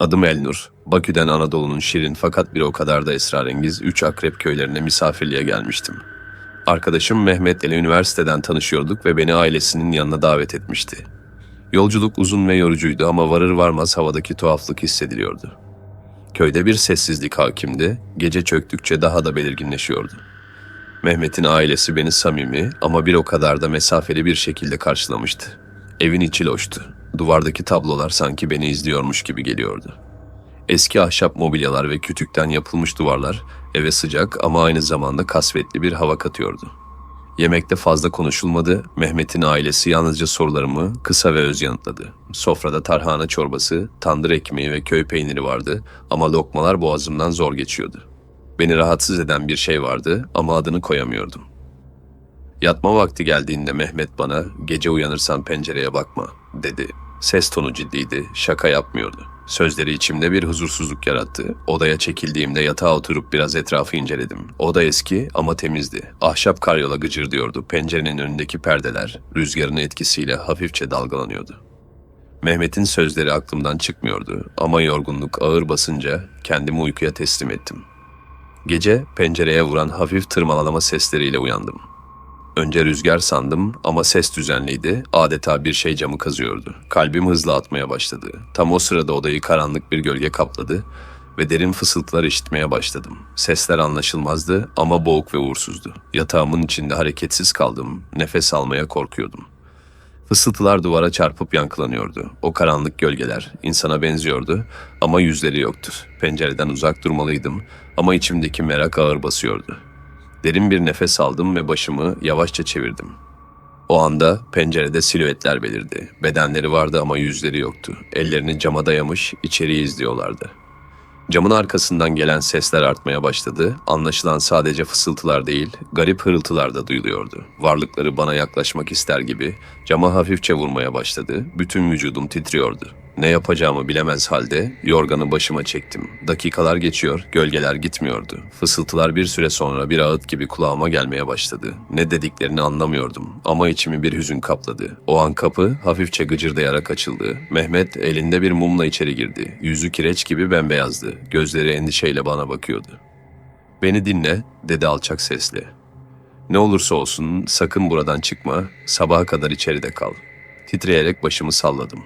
Adım Elnur. Bakü'den Anadolu'nun şirin fakat bir o kadar da esrarengiz 3 akrep köylerine misafirliğe gelmiştim. Arkadaşım Mehmet ile üniversiteden tanışıyorduk ve beni ailesinin yanına davet etmişti. Yolculuk uzun ve yorucuydu ama varır varmaz havadaki tuhaflık hissediliyordu. Köyde bir sessizlik hakimdi, gece çöktükçe daha da belirginleşiyordu. Mehmet'in ailesi beni samimi ama bir o kadar da mesafeli bir şekilde karşılamıştı. Evin içi loştu. Duvardaki tablolar sanki beni izliyormuş gibi geliyordu. Eski ahşap mobilyalar ve kütükten yapılmış duvarlar eve sıcak ama aynı zamanda kasvetli bir hava katıyordu. Yemekte fazla konuşulmadı, Mehmet'in ailesi yalnızca sorularımı kısa ve öz yanıtladı. Sofrada tarhana çorbası, tandır ekmeği ve köy peyniri vardı ama lokmalar boğazımdan zor geçiyordu. Beni rahatsız eden bir şey vardı ama adını koyamıyordum. Yatma vakti geldiğinde Mehmet bana "Gece uyanırsan pencereye bakma" dedi. Ses tonu ciddiydi, şaka yapmıyordu. Sözleri içimde bir huzursuzluk yarattı. Odaya çekildiğimde yatağa oturup biraz etrafı inceledim. Oda eski ama temizdi. Ahşap karyola gıcırdıyordu. Pencerenin önündeki perdeler rüzgarın etkisiyle hafifçe dalgalanıyordu. Mehmet'in sözleri aklımdan çıkmıyordu ama yorgunluk ağır basınca kendimi uykuya teslim ettim. Gece pencereye vuran hafif tırmalama sesleriyle uyandım. Önce rüzgar sandım ama ses düzenliydi, adeta bir şey camı kazıyordu. Kalbim hızla atmaya başladı. Tam o sırada odayı karanlık bir gölge kapladı ve derin fısıltılar işitmeye başladım. Sesler anlaşılmazdı ama boğuk ve uğursuzdu. Yatağımın içinde hareketsiz kaldım, nefes almaya korkuyordum. Fısıltılar duvara çarpıp yankılanıyordu. O karanlık gölgeler insana benziyordu ama yüzleri yoktu. Pencereden uzak durmalıydım ama içimdeki merak ağır basıyordu. Derin bir nefes aldım ve başımı yavaşça çevirdim. O anda pencerede silüetler belirdi. Bedenleri vardı ama yüzleri yoktu. Ellerini cama dayamış, içeriği izliyorlardı. Camın arkasından gelen sesler artmaya başladı. Anlaşılan sadece fısıltılar değil, garip hırıltılar da duyuluyordu. Varlıkları bana yaklaşmak ister gibi cama hafifçe vurmaya başladı. Bütün vücudum titriyordu. Ne yapacağımı bilemez halde yorganı başıma çektim. Dakikalar geçiyor, gölgeler gitmiyordu. Fısıltılar bir süre sonra bir ağıt gibi kulağıma gelmeye başladı. Ne dediklerini anlamıyordum ama içimi bir hüzün kapladı. O an kapı hafifçe gıcırdayarak açıldı. Mehmet elinde bir mumla içeri girdi. Yüzü kireç gibi bembeyazdı. Gözleri endişeyle bana bakıyordu. "Beni dinle," dedi alçak sesle. "Ne olursa olsun sakın buradan çıkma, sabaha kadar içeride kal." Titreyerek başımı salladım.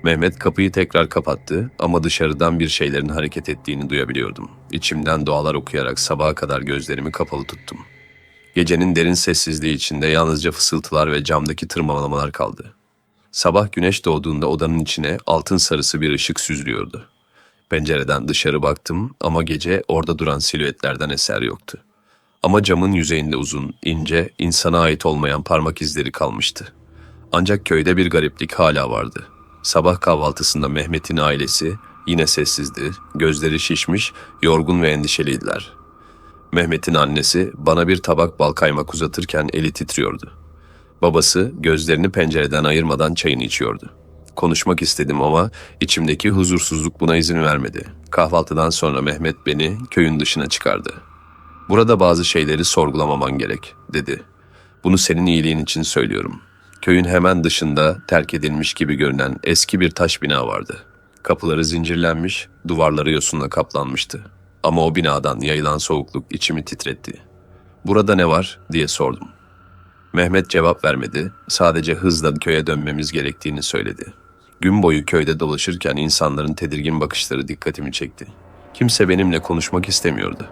Mehmet kapıyı tekrar kapattı ama dışarıdan bir şeylerin hareket ettiğini duyabiliyordum. İçimden dualar okuyarak sabaha kadar gözlerimi kapalı tuttum. Gecenin derin sessizliği içinde yalnızca fısıltılar ve camdaki tırmalamalar kaldı. Sabah güneş doğduğunda odanın içine altın sarısı bir ışık süzülüyordu. Pencereden dışarı baktım ama gece orada duran silüetlerden eser yoktu. Ama camın yüzeyinde uzun, ince, insana ait olmayan parmak izleri kalmıştı. Ancak köyde bir gariplik hala vardı. Sabah kahvaltısında Mehmet'in ailesi yine sessizdi, gözleri şişmiş, yorgun ve endişeliydiler. Mehmet'in annesi bana bir tabak bal kaymak uzatırken eli titriyordu. Babası gözlerini pencereden ayırmadan çayını içiyordu. Konuşmak istedim ama içimdeki huzursuzluk buna izin vermedi. Kahvaltıdan sonra Mehmet beni köyün dışına çıkardı. "Burada bazı şeyleri sorgulamaman gerek," dedi. "Bunu senin iyiliğin için söylüyorum." Köyün hemen dışında terk edilmiş gibi görünen eski bir taş bina vardı. Kapıları zincirlenmiş, duvarları yosunla kaplanmıştı. Ama o binadan yayılan soğukluk içimi titretti. "Burada ne var?" diye sordum. Mehmet cevap vermedi, sadece hızla köye dönmemiz gerektiğini söyledi. Gün boyu köyde dolaşırken insanların tedirgin bakışları dikkatimi çekti. Kimse benimle konuşmak istemiyordu.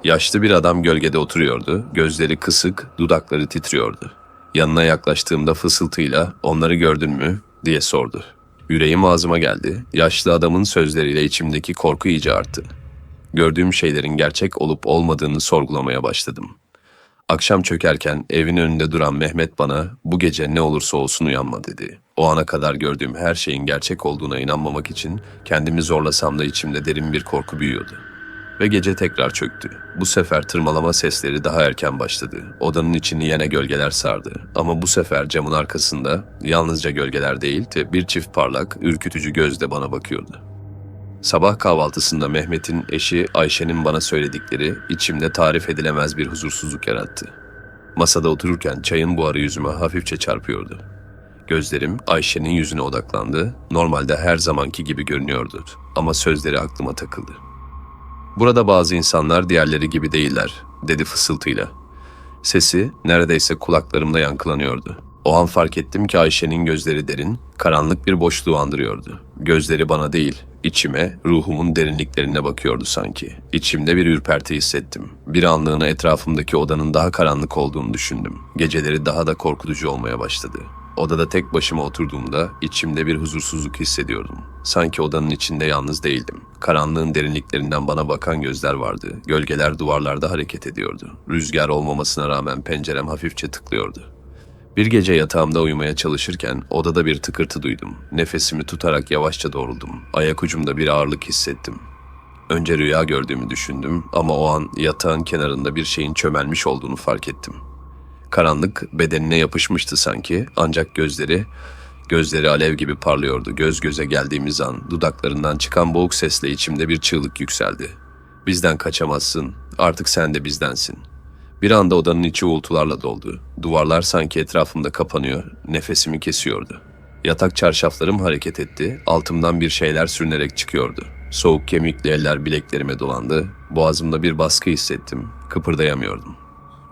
Yaşlı bir adam gölgede oturuyordu, gözleri kısık, dudakları titriyordu. Yanına yaklaştığımda fısıltıyla "Onları gördün mü?" diye sordu. Yüreğim ağzıma geldi. Yaşlı adamın sözleriyle içimdeki korku iyice arttı. Gördüğüm şeylerin gerçek olup olmadığını sorgulamaya başladım. Akşam çökerken evin önünde duran Mehmet bana "Bu gece ne olursa olsun uyanma," dedi. O ana kadar gördüğüm her şeyin gerçek olduğuna inanmamak için kendimi zorlasam da içimde derin bir korku büyüyordu. Ve gece tekrar çöktü. Bu sefer tırmalama sesleri daha erken başladı. Odanın içini yine gölgeler sardı. Ama bu sefer camın arkasında yalnızca gölgeler değil, bir çift parlak, ürkütücü göz de bana bakıyordu. Sabah kahvaltısında Mehmet'in eşi Ayşe'nin bana söyledikleri içimde tarif edilemez bir huzursuzluk yarattı. Masada otururken çayın buharı yüzüme hafifçe çarpıyordu. Gözlerim Ayşe'nin yüzüne odaklandı. Normalde her zamanki gibi görünüyordu ama sözleri aklıma takıldı. "Burada bazı insanlar diğerleri gibi değiller," dedi fısıltıyla. Sesi neredeyse kulaklarımda yankılanıyordu. O an fark ettim ki Ayşe'nin gözleri derin, karanlık bir boşluğu andırıyordu. Gözleri bana değil, içime, ruhumun derinliklerine bakıyordu sanki. İçimde bir ürperti hissettim. Bir anlığına etrafımdaki odanın daha karanlık olduğunu düşündüm. Geceleri daha da korkutucu olmaya başladı. Odada tek başıma oturduğumda içimde bir huzursuzluk hissediyordum. Sanki odanın içinde yalnız değildim. Karanlığın derinliklerinden bana bakan gözler vardı. Gölgeler duvarlarda hareket ediyordu. Rüzgar olmamasına rağmen pencerem hafifçe tıklıyordu. Bir gece yatağımda uyumaya çalışırken odada bir tıkırtı duydum. Nefesimi tutarak yavaşça doğruldum. Ayak ucumda bir ağırlık hissettim. Önce rüya gördüğümü düşündüm ama o an yatağın kenarında bir şeyin çömelmiş olduğunu fark ettim. Karanlık bedenine yapışmıştı sanki, ancak gözleri alev gibi parlıyordu. Göz göze geldiğimiz an dudaklarından çıkan boğuk sesle içimde bir çığlık yükseldi. "Bizden kaçamazsın, artık sen de bizdensin." Bir anda odanın içi uğultularla doldu. Duvarlar sanki etrafımda kapanıyor, nefesimi kesiyordu. Yatak çarşaflarım hareket etti, altımdan bir şeyler sürünerek çıkıyordu. Soğuk kemikli eller bileklerime dolandı, boğazımda bir baskı hissettim, kıpırdayamıyordum.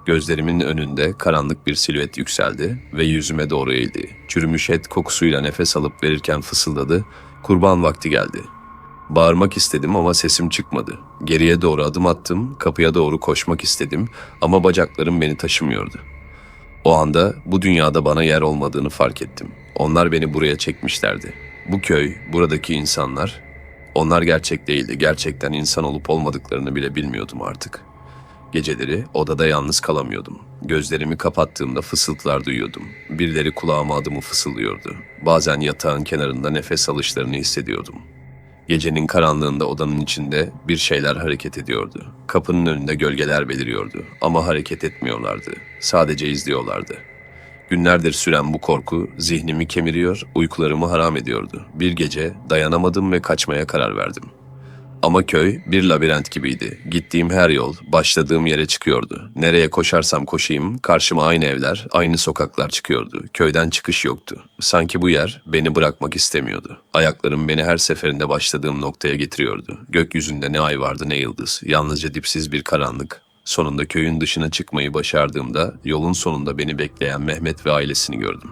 Gözlerimin önünde karanlık bir silüet yükseldi ve yüzüme doğru eğildi. Çürümüş et kokusuyla nefes alıp verirken fısıldadı, "Kurban vakti geldi." Bağırmak istedim ama sesim çıkmadı. Geriye doğru adım attım, kapıya doğru koşmak istedim ama bacaklarım beni taşımıyordu. O anda bu dünyada bana yer olmadığını fark ettim. Onlar beni buraya çekmişlerdi. Bu köy, buradaki insanlar, onlar gerçek değildi. Gerçekten insan olup olmadıklarını bile bilmiyordum artık. Geceleri odada yalnız kalamıyordum. Gözlerimi kapattığımda fısıltılar duyuyordum. Birileri kulağıma adımı fısıldıyordu. Bazen yatağın kenarında nefes alışlarını hissediyordum. Gecenin karanlığında odanın içinde bir şeyler hareket ediyordu. Kapının önünde gölgeler beliriyordu ama hareket etmiyorlardı. Sadece izliyorlardı. Günlerdir süren bu korku zihnimi kemiriyor, uykularımı haram ediyordu. Bir gece dayanamadım ve kaçmaya karar verdim. Ama köy bir labirent gibiydi. Gittiğim her yol başladığım yere çıkıyordu. Nereye koşarsam koşayım karşıma aynı evler, aynı sokaklar çıkıyordu. Köyden çıkış yoktu. Sanki bu yer beni bırakmak istemiyordu. Ayaklarım beni her seferinde başladığım noktaya getiriyordu. Gökyüzünde ne ay vardı ne yıldız. Yalnızca dipsiz bir karanlık. Sonunda köyün dışına çıkmayı başardığımda yolun sonunda beni bekleyen Mehmet ve ailesini gördüm.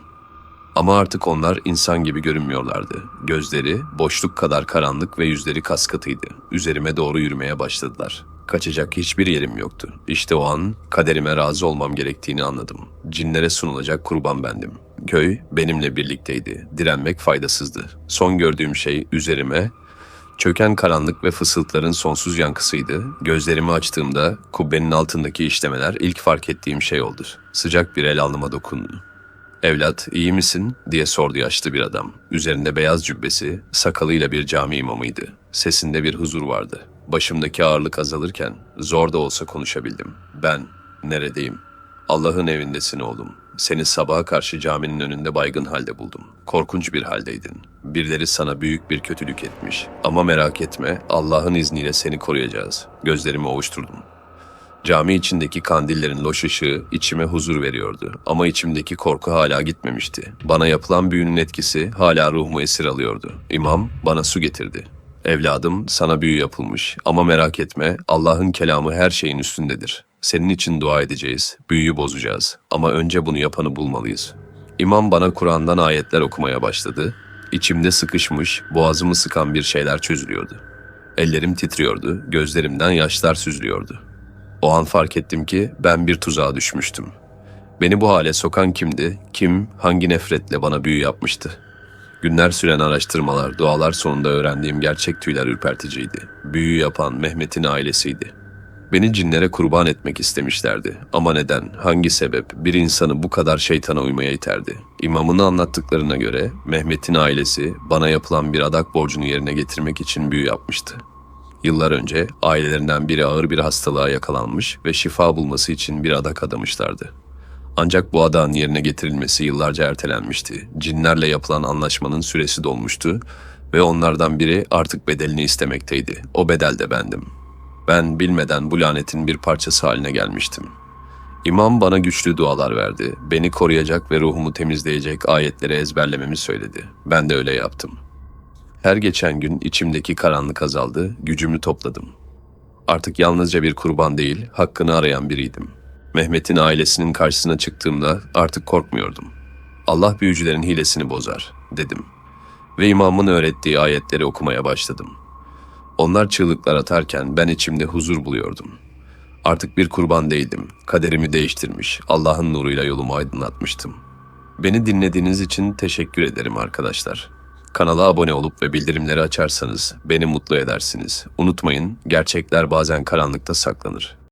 Ama artık onlar insan gibi görünmüyorlardı. Gözleri boşluk kadar karanlık ve yüzleri kaskatıydı. Üzerime doğru yürümeye başladılar. Kaçacak hiçbir yerim yoktu. İşte o an kaderime razı olmam gerektiğini anladım. Cinlere sunulacak kurban bendim. Köy benimle birlikteydi. Direnmek faydasızdı. Son gördüğüm şey üzerime çöken karanlık ve fısıltıların sonsuz yankısıydı. Gözlerimi açtığımda kubbenin altındaki işlemeler ilk fark ettiğim şey oldu. Sıcak bir el alnıma dokundu. "Evlat, iyi misin?" diye sordu yaşlı bir adam. Üzerinde beyaz cübbesi, sakalıyla bir cami imamıydı. Sesinde bir huzur vardı. Başımdaki ağırlık azalırken zor da olsa konuşabildim. "Ben neredeyim?" "Allah'ın evindesin oğlum. Seni sabaha karşı caminin önünde baygın halde buldum. Korkunç bir haldeydin. Birileri sana büyük bir kötülük etmiş. Ama merak etme, Allah'ın izniyle seni koruyacağız." Gözlerimi ovuşturdum. Cami içindeki kandillerin loş ışığı içime huzur veriyordu ama içimdeki korku hala gitmemişti. Bana yapılan büyünün etkisi hala ruhumu esir alıyordu. İmam bana su getirdi. "Evladım, sana büyü yapılmış ama merak etme, Allah'ın kelamı her şeyin üstündedir. Senin için dua edeceğiz, büyüyü bozacağız ama önce bunu yapanı bulmalıyız." İmam bana Kur'an'dan ayetler okumaya başladı. İçimde sıkışmış, boğazımı sıkan bir şeyler çözülüyordu. Ellerim titriyordu, gözlerimden yaşlar süzülüyordu. O an fark ettim ki ben bir tuzağa düşmüştüm. Beni bu hale sokan kimdi? Kim, hangi nefretle bana büyü yapmıştı? Günler süren araştırmalar, dualar sonunda öğrendiğim gerçek tüyler ürperticiydi. Büyü yapan Mehmet'in ailesiydi. Beni cinlere kurban etmek istemişlerdi. Ama neden, hangi sebep bir insanı bu kadar şeytana uymaya iterdi? İmamın anlattıklarına göre Mehmet'in ailesi bana yapılan bir adak borcunu yerine getirmek için büyü yapmıştı. Yıllar önce ailelerinden biri ağır bir hastalığa yakalanmış ve şifa bulması için bir adak adamışlardı. Ancak bu adağın yerine getirilmesi yıllarca ertelenmişti. Cinlerle yapılan anlaşmanın süresi dolmuştu ve onlardan biri artık bedelini istemekteydi. O bedel de bendim. Ben bilmeden bu lanetin bir parçası haline gelmiştim. İmam bana güçlü dualar verdi. Beni koruyacak ve ruhumu temizleyecek ayetleri ezberlememi söyledi. Ben de öyle yaptım. Her geçen gün içimdeki karanlık azaldı, gücümü topladım. Artık yalnızca bir kurban değil, hakkını arayan biriydim. Mehmet'in ailesinin karşısına çıktığımda artık korkmuyordum. Allah büyücülerin hilesini bozar, dedim. Ve imamın öğrettiği ayetleri okumaya başladım. Onlar çığlıklar atarken ben içimde huzur buluyordum. Artık bir kurban değildim. Kaderimi değiştirmiş, Allah'ın nuruyla yolumu aydınlatmıştım. Beni dinlediğiniz için teşekkür ederim arkadaşlar. Kanala abone olup ve bildirimleri açarsanız beni mutlu edersiniz. Unutmayın, gerçekler bazen karanlıkta saklanır.